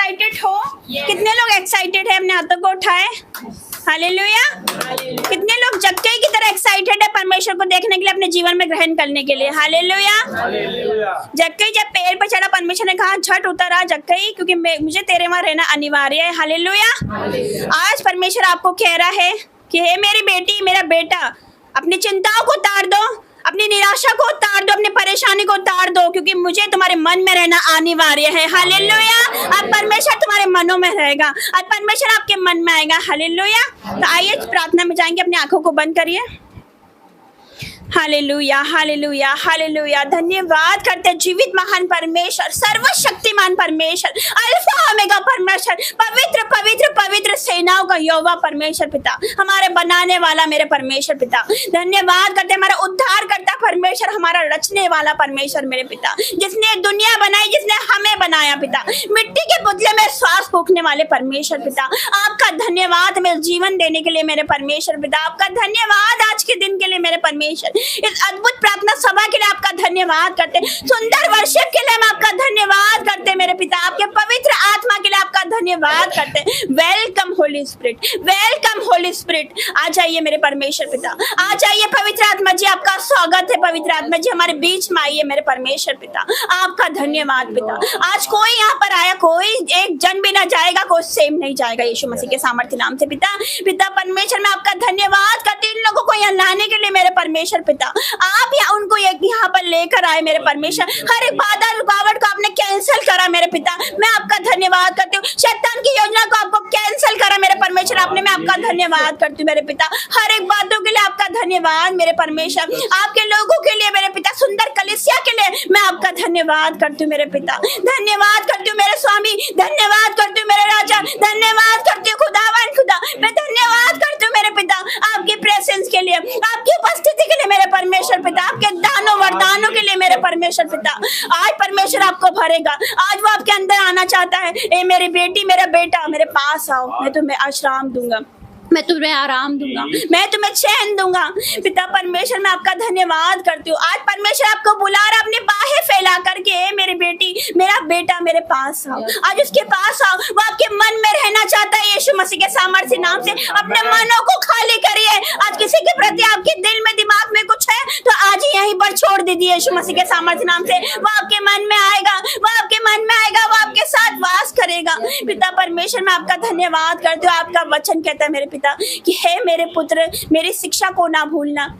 Excited हो? कितने लोग एक्साइटेड है? अपने हाथों को उठाए। हालेलुया। कितने लोग जक्कई की तरह एक्साइटेड है परमेश्वर को देखने के लिए, अपने जीवन में ग्रहण करने के लिए? हालेलुया। जक्कई जब पेड़ पर चढ़ा, परमेश्वर ने कहा झट उतर आ जक्कई, क्योंकि मुझे तेरे वहां रहना अनिवार्य है। हालेलुया। आज परमेश्वर आपको कह रहा है कि हे मेरी बेटी, मेरा बेटा, अपनी चिंताओं को उतार दो, अपनी निराशा को उतार दो, अपनी परेशानी को उतार दो, क्योंकि मुझे तुम्हारे मन में रहना अनिवार्य है। हालेलुया। अब परमेश्वर तुम्हारे मनों में रहेगा, अब परमेश्वर आपके मन में आएगा। हालेलुया। तो आइए प्रार्थना में जाएंगे, अपनी आंखों को बंद करिए। Hallelujah, hallelujah, hallelujah. धन्यवाद करते जीवित महान परमेश्वर, सर्वशक्तिमान परमेश्वर, अल्फा ओमेगा परमेश्वर, पवित्र पवित्र पवित्र सेनाओं का यहोवा परमेश्वर पिता, हमारे बनाने वाला मेरे परमेश्वर पिता। धन्यवाद करते हमारा उद्धार करता परमेश्वर, हमारा रचने वाला परमेश्वर मेरे पिता, जिसने दुनिया बनाई, जिसने हमें बनाया पिता, मिट्टी के पुतले में श्वास फूंकने वाले परमेश्वर पिता। आपका धन्यवाद मेरे जीवन देने के लिए मेरे परमेश्वर पिता। आपका धन्यवाद आज के दिन के लिए मेरे परमेश्वर। इस अद्भुत प्रार्थना सभा के लिए आपका धन्यवाद करते, सुंदर वर्षिप के लिए हम आपका धन्यवाद करते मेरे पिता, आपके पवित्र आत्मा के लिए आपका धन्यवाद करते। Welcome Holy Spirit, welcome Holy Spirit. आ जाइए मेरे परमेश्वर पिता, आ जाइए पवित्र आत्मा जी, आपका स्वागत है पवित्र आत्मा जी, हमारे बीच में आइए मेरे परमेश्वर पिता। आपका धन्यवाद पिता। आज कोई यहाँ पर आया, कोई एक जन भी ना जाएगा, कोई सेम नहीं जाएगा यीशु मसीह के सामर्थ्य नाम से पिता। पिता परमेश्वर मैं आपका धन्यवाद करती इन लोगों को यहाँ लाने के लिए मेरे परमेश्वर पिता। आप उनको यहाँ पर लेकर आए मेरे परमेश्वर, हर एक बाधा रुकावट को आपने कैंसिल करा मेरे पिता, मैं आपका धन्यवाद करती हूँ। शैतान की योजना को आपको कैंसिल करा मेरे परमेश्वर आपने, मैं आपका धन्यवाद करती हूँ मेरे पिता। हर एक बातों के लिए आपका धन्यवाद मेरे परमेश्वर, आपके लोगों के लिए मेरे पिता, सुंदर कलीसिया के लिए मैं आपका धन्यवाद करती हूँ मेरे पिता। धन्यवाद करती हूँ मेरे स्वामी, धन्यवाद करती हूँ मेरे राजा, धन्यवाद करती हूँ खुदावन खुदा, मैं धन्यवाद करती हूँ मेरे पिता आपकी प्रेजेंस के लिए, आपकी उपस्थिति के लिए मेरे परमेश्वर पिता, आपके दानों वरदानों के लिए मेरे परमेश्वर पिता। आज परमेश्वर आपको भरेगा, आज वो आपके अंदर आना चाहता है। ए मेरी बेटी, मेरा बेटा, मेरे पास आओ, मैं तुम्हें आश्राम दूंगा, मैं तुम्हें आराम दूंगा, मैं तुम्हें चैन दूंगा। पिता परमेश्वर मैं आपका धन्यवाद करती हूँ। आज परमेश्वर आपको बुला रहा, अपनी बाहें फैला करके मेरी बेटी, मेरा बेटा मेरे पास आओ, आज उसके पास आओ। वो आपके मन में रहना चाहता है यीशु मसीह के सामर्थ्य नाम से। अपने मनों को खाली करिए। आज किसी के प्रति आपके दिल में दिमाग में कुछ है तो आज ही यहीं पर छोड़ दीजिए यीशु मसीह के सामर्थ्य नाम से। वो आपके मन में आएगा, वो आपके मन में आएगा, वो आपके साथ वास करेगा। पिता परमेश्वर मैं आपका धन्यवाद करती हूँ। आपका वचन कहता है मेरे पिता कि हे मेरे पुत्र, मेरी शिक्षा को ना भूलना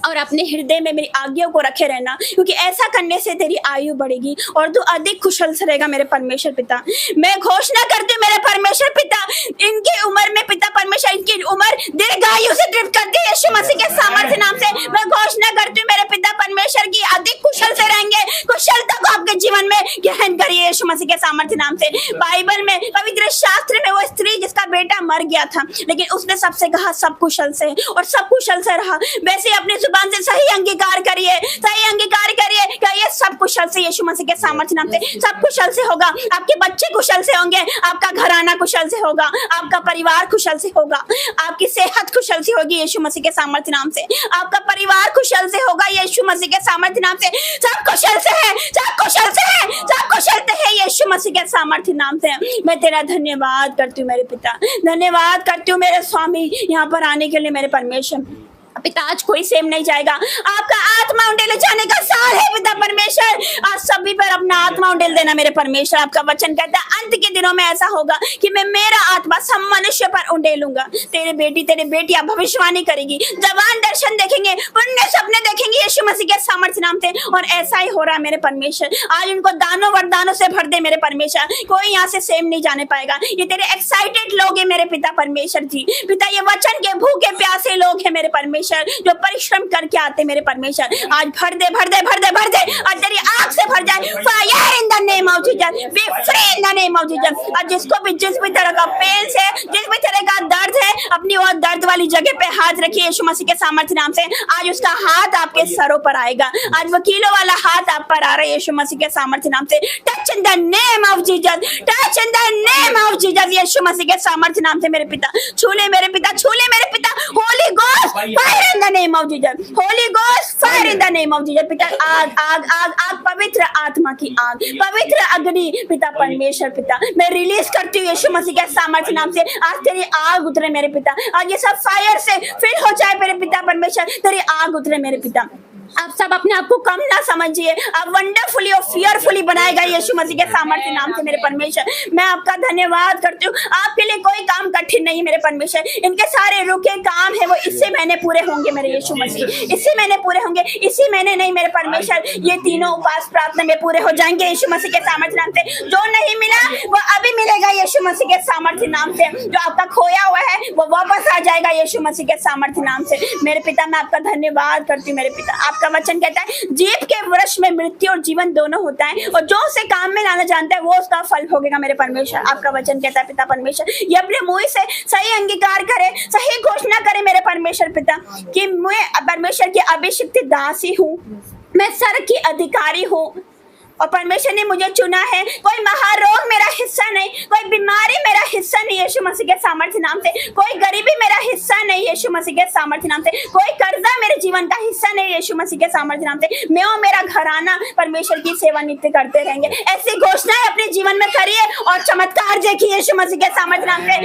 और अपने हृदय में मेरी आज्ञाओं को रखे रहना, क्योंकि ऐसा करने से तेरी आयु बढ़ेगी और तू अधिक कुशल से रहेगा मेरे परमेश्वर पिता। मैं घोषणा करती हूँ मेरे परमेश्वर पिता, इनकी उम्र में पिता परमेश्वर, इनकी उम्र दीर्घायु से तृप्त करती है यीशु मसीह के सामर्थ्य नाम से। मैं घोषणा करती हूँ मेरे पिता परमेश्वर की अधिक कुशल से रहेंगे, कुशलता को आपके जीवन में ग्रहण करिए यीशु मसीह के सामर्थ्य नाम से। बाइबल में, पवित्र शास्त्र में वो स्त्री जिसका बेटा मर गया था, लेकिन उसने सबसे कहा सब कुशल से, और सब कुशल से रहा। वैसे अपने जुबान से सही अंगीकार करिए, सही अंगीकार करिए, कहिए सब कुशल से यीशु मसीह के सामर्थ्य नाम से। सब कुशल से होगा, आपके बच्चे कुशल से होंगे, आपका घराना कुशल से होगा, आपका परिवार कुशल से होगा, आपकी सेहत कुशल से होगी यीशु मसीह के सामर्थ्य नाम से, आपका परिवार कुशल से होगा यीशु मसीह के सामर्थ्य नाम से। सब कुशल से है, सब कुशल से है, सब कुशल से है यीशु मसीह के सामर्थ्य नाम से। मैं तेरा धन्यवाद करती हूँ मेरे पिता, धन्यवाद करती हूँ मेरे स्वामी यहाँ पर आने के लिए मेरे परमेश्वर पिता। आज कोई सेम नहीं जाएगा, आपका आत्मा उंडेले जाने का साल है पिता परमेश्वर। आज सभी पर अपना आत्मा उंडेल देना मेरे परमेश्वर। आपका वचन कहता है अंत के दिनों में ऐसा होगा कि मैं मेरा आत्मा सब मनुष्य पर उंडेलूंगा। तेरे बेटी, तेरे बेटियां भविष्यवाणी करेगी, जवान दर्शन देखेंगे, पुण्य सपने देखेंगे यीशु मसीह के सामर्थ्य नाम से। और ऐसा ही हो रहा है मेरे परमेश्वर। आज इनको दानों वरदानों से भर दे मेरे परमेश्वर, कोई यहाँ से सेम नहीं जाने पाएगा। ये तेरे एक्साइटेड लोग हैं मेरे पिता परमेश्वर जी। पिता ये वचन के भूखे प्यासे लोग हैं मेरे परमेश्वर, जो परिश्रम करके आते मेरे परमेश्वर। आज भर दे, भर दे, भर दे, भर दे, और तेरी आग से भर जाए। Fire in the name of Jesus, B free in the name of Jesus. आज जिसको भी जिस भी तरह का पेन है, जिस भी तरह का दर्द है, अपनी वो दर्द वाली जगह पे हाथ रखिए यीशु मसीह के सामर्थ्य नाम से। आज उसका हाथ आपके सरों पर आएगा। आज वकीलों वाला हाथ आप पर आ रहा है यीशु मसीह के सामर्थ्य नाम से। Touch in the name of Jesus, touch in the name of Jesus. Jesus, यीशु मसीह के सामर्थ्य नाम से मेरे पिता छू ले मेरे पिता, छू ले मेरे पिता। Holi ghost fire in the name of Jesus, Holi ghost fire in the name of Jesus पिता। आग आग आग आग, पवित्र आत्मा की आग, पवित्र अग्नि पिता परमेश्वर पिता मैं रिलीज करती हूँ यीशु मसीह के सामर्थ्य नाम से। आज तेरी आग उतरे मेरे पिता, आज ये सब फायर से फिल हो जाए मेरे पिता परमेश्वर, तेरी आग उतरे मेरे पिता। आप सब अपने आप को कम ना समझिए, आप वंडरफुली और फियरफुली बनाएगा यीशु मसीह के सामर्थ्य नाम से मेरे परमेश्वर। मैं आपका धन्यवाद करती हूँ, आपके लिए कोई काम कठिन नहीं मेरे परमेश्वर। इनके सारे रुके काम है वो इसी महीने पूरे होंगे मेरे यीशु मसीह, इसी महीने पूरे होंगे, इसी महीने नहीं मेरे परमेश्वर। ये तीनों उपवास प्रार्थना में पूरे हो जाएंगे यीशु मसीह के सामर्थ्य नाम से। जो नहीं मिला वो अभी मिलेगा यीशु मसीह के सामर्थ्य नाम से। जो आपका खोया हुआ है वो वापस आ जाएगा यीशु मसीह के सामर्थ्य नाम से मेरे पिता। मैं आपका धन्यवाद करती हूँ मेरे पिता। आपका वचन कहता है जीभ के वृक्ष में मृत्यु और जीवन दोनों होता है, और जो उसे काम में लाना जानता है वो उसका फल भोगेगा मेरे परमेश्वर। आपका वचन कहता है पिता परमेश्वर ये अपने मुंह से सही अंगीकार करे, सही घोषणा करे मेरे परमेश्वर पिता कि मैं परमेश्वर की अभिषिक्त दासी हूँ, मैं सर की अधिकारी हूँ और परमेश्वर ने मुझे चुना है। कोई महारोग मेरा हिस्सा नहीं, कोई बीमारी मेरा हिस्सा नहीं यीशु मसीह के सामर्थ्य नाम से, कोई गरीबी मेरा हिस्सा नहीं यीशु मसीह के सामर्थ्य नाम से, कोई कर्जा मेरे जीवन का हिस्सा नहीं यीशु मसीह के सामर्थ्य नाम से। मैं और मेरा घराना परमेश्वर की सेवा नित्य करते रहेंगे। ऐसी घोषणाएं अपने जीवन में करिए और चमत्कार देखिए यीशु मसीह के सामर्थ्य नाम से।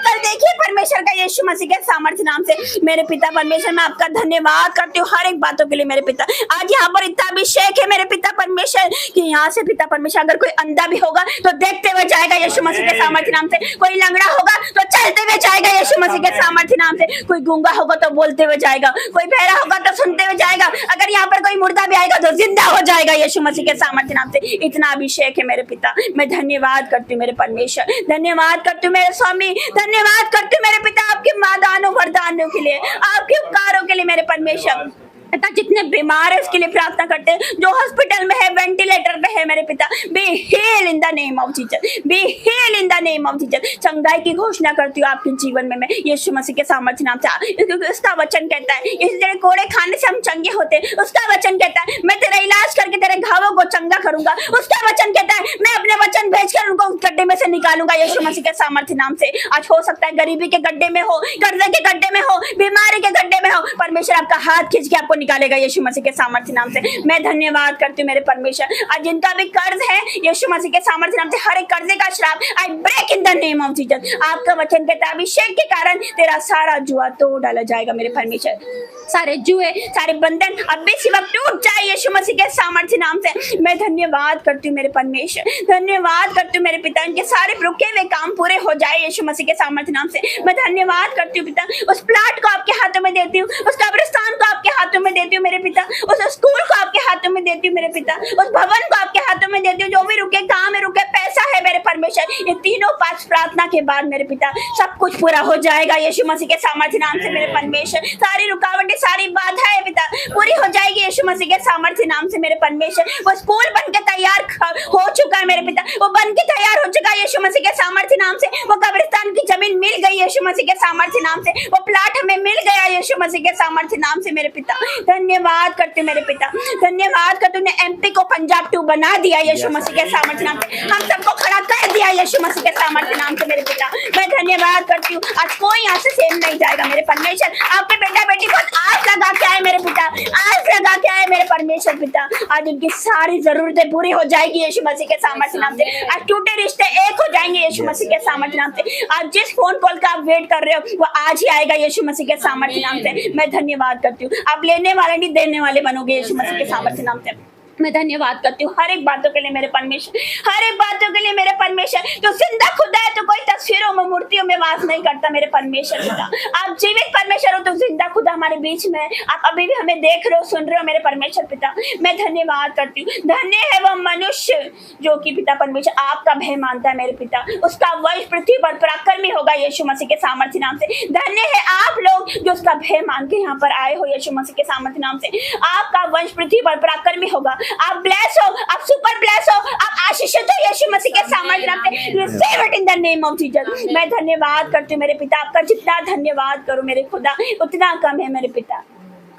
कल देखिए परमेश्वर का यीशु मसीह के सामर्थ्य नाम से मेरे पिता परमेश्वर। मैं आपका धन्यवाद करती हूँ हर एक बातों के लिए मेरे पिता। आज यहाँ पर इतना अभिषेक है मेरे पिता परमेश्वर कि यहाँ से पिता परमेश्वर अगर कोई अंधा भी होगा तो देखते हुए जाएगा यीशु मसीह के सामर्थ्य नाम से, कोई लंगड़ा होगा तो चलते हुए जाएगा यीशु मसीह के सामर्थ्य नाम से, कोई गूंगा होगा तो बोलते हुए जाएगा, कोई बहरा होगा तो सुनते हुए जाएगा, अगर यहाँ पर कोई मुर्दा भी आएगा तो जिंदा हो जाएगा यीशु मसीह के सामर्थ्य नाम से। इतना अभिषेक है मेरे पिता। मैं धन्यवाद करती हूँ मेरे परमेश्वर, धन्यवाद करती हूँ मेरे स्वामी, धन्यवाद करती हूँ मेरे पिता आपके मादानों वरदानों के लिए, आपके उपकारों के लिए मेरे परमेश्वर। पिता जितने बीमार है उसके लिए प्रार्थना करते हैं, जो हॉस्पिटल में है, वेंटिलेटर पे है मेरे पिता, be heal in the name of Jesus, be heal in the name of Jesus. चंगाई की घोषणा करती हूँ आपके जीवन में मैं यीशु मसीह के सामर्थ्य नाम से, क्योंकि उसका वचन कहता है इस तेरे कोड़े खाने से हम चंगे होते हैं। उसका वचन कहता है मैं तेरा इलाज करके तेरे घावों को चंगा करूंगा। उसका वचन कहता है मैं अपने वचन भेजकर उनको गड्ढे में से निकालूंगा यीशु मसीह के सामर्थ्य नाम से। आज हो सकता है गरीबी के गड्ढे में हो, कर्जे के गड्ढे में हो, बीमारी के गड्ढे में हो, परमेश्वर आपका हाथ खींच के आपको निकालेगा यीशु मसीह के सामर्थ्य नाम से। मैं धन्यवाद करती हूँ मेरे परमेश्वर। आज जिनका भी कर्ज है यीशु मसीह के सामर्थ्य नाम से हर एक कर्जे का श्राप I break in the name of Jesus. आपका वचन कहता है अभिषेक के कारण तेरा सारा जुआ तोड़ डाला जाएगा मेरे परमेश्वर। सारे जुए, सारे बंधन अब भी सिवा टूट जाए यीशु मसीह के सामर्थ्य नाम से। मैं धन्यवाद करती हूँ मेरे परमेश्वर, धन्यवाद करती हूँ मेरे पिता, इनके सारे रुके हुए काम पूरे हो जाए यीशु मसीह के सामर्थ्य नाम से। मैं धन्यवाद करती हूँ पिता, उस प्लाट को आपके हाथों में देती हूँ, उस कब्रिस्तान को आपके हाथों में देती हूँ मेरे पिता, उस स्कूल को आपके हाथों में देती हूँ मेरे पिता, उस भवन को आपके हाथों में देती हूँ, जो भी रुके काम है, रुके पैसा है मेरे परमेश्वर। ये तीनों पांच प्रार्थना के बाद मेरे पिता सब कुछ पूरा हो जाएगा यीशु मसीह के सामर्थ्य नाम से मेरे परमेश्वर। सारी रुकावटें, सारी बाधाएं पिता पूरी हो जाएगी यीशु मसीह के सामर्थ्य नाम से मेरे परमेश्वर। वो स्कूल बन के तैयार हो चुका है मेरे पिता, वो बन के तैयार हो चुका है यीशु मसीह के सामर्थ्य नाम से। वो कब्रिस्तान की जमीन मिल गई यीशु मसीह के सामर्थ्य नाम से, वो प्लाट हमें मिल गया यीशु मसीह के सामर्थ्य नाम से मेरे पिता। धन्यवाद करते मेरे पिता, धन्यवाद कर तूने एमपी को पंजाब 2 बना दिया यीशु मसीह के सामर्थ्य नाम से, हम सबको खड़ा कर दिया यीशु मसीह के सामर्थ्य नाम से मेरे पिता। मैं धन्यवाद करती हूँ। आज कोई यहाँ से सेम नहीं जाएगा मेरे परमेश्वर। आपके बेटा बेटी को आस लगा के आए मेरे पिता, आस लगा के आए मेरे परमेश्वर पिता। आज उनकी सारी जरूरतें पूरी हो जाएगी यीशु मसीह के सामर्थ्य नाम से। आज टूटे रिश्ते एक हो जाएंगे यीशु मसीह के सामर्थ्य नाम से। आज जिस फोन कॉल का आप वेट कर रहे हो वो आज ही आएगा यीशु मसीह के सामर्थ्य नाम से। मैं धन्यवाद करती हूँ। आप लेने वाले नहीं देने वाले बनोगे यीशु मसीह के सामर्थ्य नाम से। मैं धन्यवाद करती हूँ हर एक बातों के लिए मेरे परमेश्वर, हर एक बातों के लिए मेरे परमेश्वर। तो जिंदा खुदा है तो कोई तस्वीरों में, मूर्तियों में वास नहीं करता मेरे परमेश्वर पिता। आप जीवित परमेश्वर हो तो जिंदा खुदा हमारे बीच में, आप अभी भी हमें देख रहे हो, सुन रहे हो मेरे परमेश्वर पिता। मैं धन्यवाद करती हूँ। धन्य है वो मनुष्य जो कि पिता परमेश्वर आपका भय मानता है मेरे पिता, उसका वंश पृथ्वी पर पराक्रमी होगा यीशु मसीह के सामर्थ्य नाम से। धन्य है आप लोग जो उसका भय मान के यहाँ पर आए हो यीशु मसीह के सामर्थ्य नाम से। आपका वंश पृथ्वी पर पराक्रमी होगा। आप ब्लेस हो, आप सुपर ब्लेस हो, आप आशीषित हो यीशु मसीह के सामर्थ्य नाम से। Receive it in the name of Jesus. मैं धन्यवाद करती हूँ मेरे पिता। आपका जितना धन्यवाद करो मेरे खुदा उतना कम है मेरे पिता।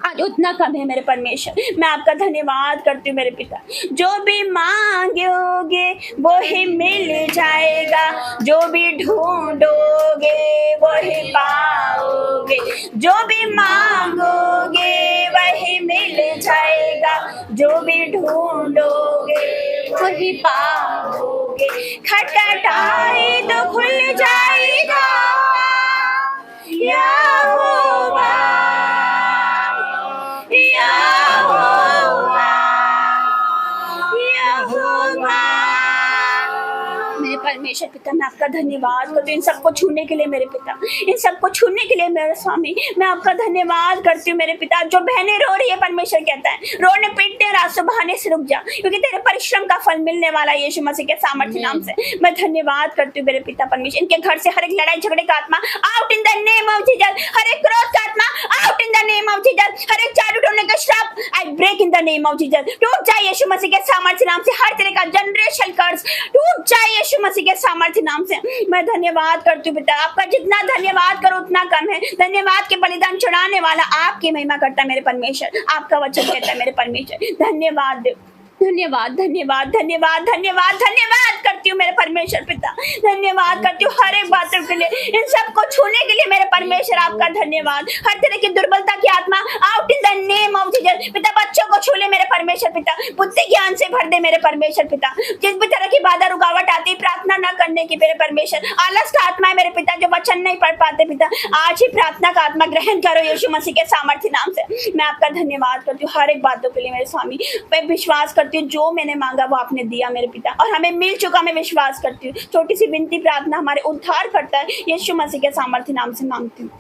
आज उतना कम है मेरे परमेश्वर। मैं आपका धन्यवाद करती हूँ मेरे पिता। जो भी मांगोगे वो ही मिल जाएगा, जो भी ढूंढोगे वो ही पाओगे, जो भी मांगोगे वही मिल जाएगा, जो भी ढूंढोगे वही पाओगे। खटखटाए तो खुल जाएगा, यहोवा यहोवा यहोवा। मेरे परमेश्वर पिता, मैं आपका धन्यवाद करती हूँ इन सबको छूने के लिए मेरे पिता, इन सबको छूने के लिए मेरे स्वामी। मैं आपका धन्यवाद करती हूँ मेरे पिता। जो बहनें रो रही है, परमेश्वर कहता है रोने पीटने और आंसू बहाने से रुक जा, क्योंकि तेरे परिश्रम का फल मिलने वाला है यीशु मसीह के सामर्थ्य नाम से। मैं धन्यवाद करती हूँ मेरे पिता परमेश्वर। इनके घर से हर एक लड़ाई झगड़े का आत्मा out in the name of Jesus, हर एक क्रोध का आत्मा out in the name of Jesus, हर एक चार उठने का श्राप I break in the name of Jesus. टूट जाए यीशु मसीह के सामर्थ्य नाम से, हर तरह का जनरेशन कर्स टूट जाए यीशु मसीह के सामर्थ्य नाम से। मैं धन्यवाद करती हूँ पिता। आपका जितना धन्यवाद करो उतना कम है। धन्यवाद के बलिदान चढ़ाने वाला आपकी महिमा करता है मेरे परमेश्वर। आपका वचन कहता है मेरे परमेश्वर। धन्यवाद धन्यवाद धन्यवाद धन्यवाद धन्यवाद धन्यवाद करती हूँ मेरे परमेश्वर पिता। धन्यवाद करती हूँ हर एक बातों के लिए, इन सबको छूने के लिए मेरे परमेश्वर। आपका धन्यवाद। हर तरह की दुर्बलता की आत्मा out in the name of Jesus पिता। बच्चों को छू ले मेरे परमेश्वर पिता, बुद्धि ज्ञान से भर दे मेरे परमेश्वर पिता। जिस भी तरह की बाधा रुकावट आती प्रार्थना न करने की मेरे परमेश्वर, आलस का आत्मा है मेरे पिता जो वचन नहीं पढ़ पाते पिता, आज ही प्रार्थना का आत्मा ग्रहण करो यीशु मसीह के सामर्थ्य नाम से। मैं आपका धन्यवाद करती हूँ हर एक बातों के लिए मेरे स्वामी। मैं विश्वास करती हूँ जो मैंने मांगा वो आपने दिया मेरे पिता, और हमें मिल चुका। मैं विश्वास करती हूँ। छोटी सी विनती प्रार्थना हमारे उद्धार करता है यीशु मसीह के सामर्थ्य नाम से मांगती हूँ।